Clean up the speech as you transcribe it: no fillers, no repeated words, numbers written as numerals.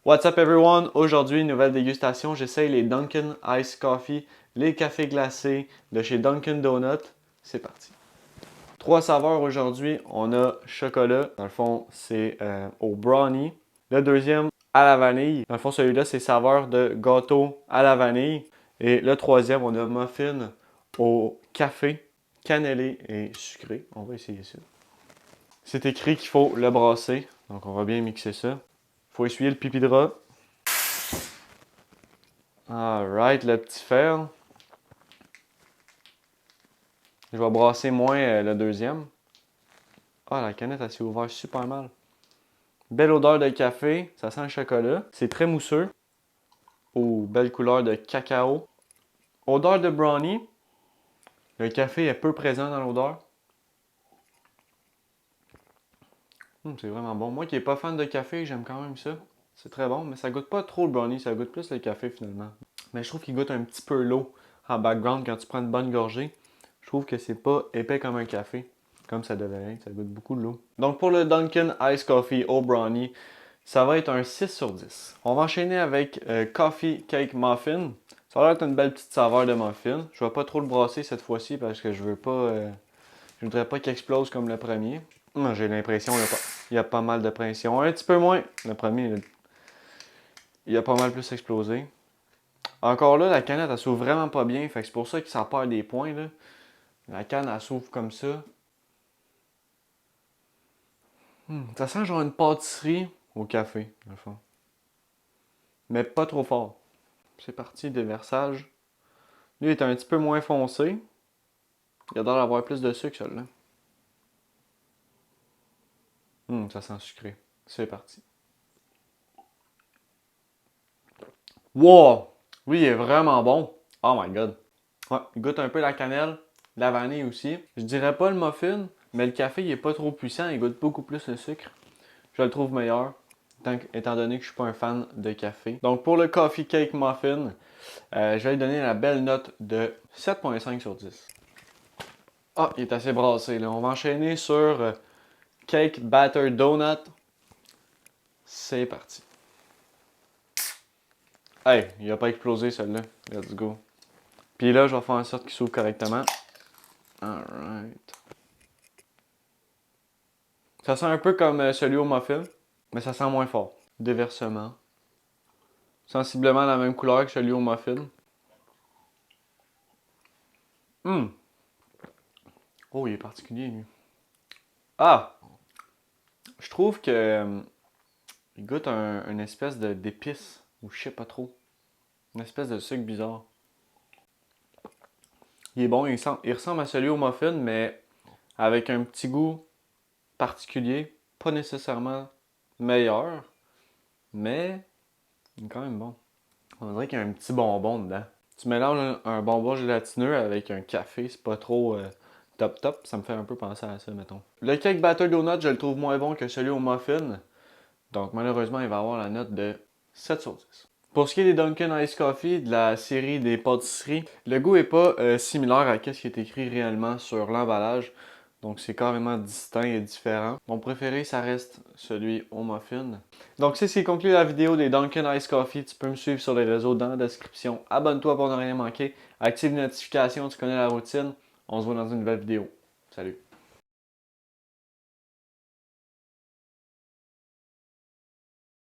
What's up everyone? Aujourd'hui, nouvelle dégustation. J'essaye les Dunkin' Ice Coffee, les cafés glacés de chez Dunkin' Donuts. C'est parti. Trois saveurs aujourd'hui. On a chocolat. Dans le fond, c'est au brownie. Le deuxième, à la vanille. Dans le fond, celui-là, c'est saveur de gâteau à la vanille. Et le troisième, on a muffin au café, cannelé et sucré. On va essayer ça. C'est écrit qu'il faut le brasser. Donc, on va bien mixer ça. Faut essuyer le pipi de rat. Alright, le petit fer. Je vais brasser moins le deuxième. Ah, la canette, elle s'est ouverte super mal. Belle odeur de café, ça sent le chocolat. C'est très mousseux. Oh, belle couleur de cacao. Odeur de brownie. Le café est peu présent dans l'odeur. C'est vraiment bon. Moi qui n'ai pas fan de café, j'aime quand même ça. C'est très bon, mais ça goûte pas trop le brownie, ça goûte plus le café finalement. Mais je trouve qu'il goûte un petit peu l'eau en background quand tu prends une bonne gorgée. Je trouve que c'est pas épais comme un café, comme ça devrait être. Ça goûte beaucoup de l'eau. Donc pour le Dunkin' Ice Coffee au brownie, ça va être un 6 sur 10. On va enchaîner avec Coffee Cake Muffin. Ça va être une belle petite saveur de muffin. Je vais pas trop le brasser cette fois-ci parce que je voudrais pas qu'il explose comme le premier. J'ai l'impression qu'il y a pas mal de pression. Un petit peu moins. Le premier, il a pas mal plus explosé. Encore là, la canette, elle s'ouvre vraiment pas bien. Fait que c'est pour ça que ça perd des points. Là. La canne, elle s'ouvre comme ça. Ça sent genre une pâtisserie au café, dans le fond. Mais pas trop fort. C'est parti, déversage. Lui, il est un petit peu moins foncé. Il a l'air d'avoir plus de sucre, celui-là. Ça sent sucré. C'est parti. Wow! Lui, il est vraiment bon. Oh my god. Ouais, il goûte un peu la cannelle, la vanille aussi. Je dirais pas le muffin, mais le café, il est pas trop puissant. Il goûte beaucoup plus le sucre. Je le trouve meilleur, étant donné que je suis pas un fan de café. Donc pour le Coffee Cake Muffin, je vais lui donner la belle note de 7.5 sur 10. Ah, il est assez brassé là. On va enchaîner sur Cake Batter Donut. C'est parti. Hey, il a pas explosé celui-là. Let's go. Puis là, je vais faire en sorte qu'il s'ouvre correctement. Alright. Ça sent un peu comme celui au muffin, mais ça sent moins fort. Déversement. Sensiblement la même couleur que celui au muffin. Oh, il est particulier, lui. Ah! Je trouve que il goûte une espèce d'épice, ou je sais pas trop. Une espèce de sucre bizarre. Il est bon, il ressemble à celui au muffin, mais avec un petit goût particulier. Pas nécessairement meilleur, mais il est quand même bon. On dirait qu'il y a un petit bonbon dedans. Tu mélanges un bonbon gélatineux avec un café, c'est pas trop top. Ça me fait un peu penser à ça, mettons. Le cake batter donut, je le trouve moins bon que celui au muffin. Donc malheureusement, il va avoir la note de 7 sur 10. Pour ce qui est des Dunkin' Ice Coffee de la série des pâtisseries, le goût est pas similaire à ce qui est écrit réellement sur l'emballage. Donc c'est carrément distinct et différent. Mon préféré, ça reste celui au muffin. Donc c'est ce qui conclut la vidéo des Dunkin' Ice Coffee. Tu peux me suivre sur les réseaux dans la description. Abonne-toi pour ne rien manquer. Active les notifications, tu connais la routine. On se voit dans une nouvelle vidéo. Salut!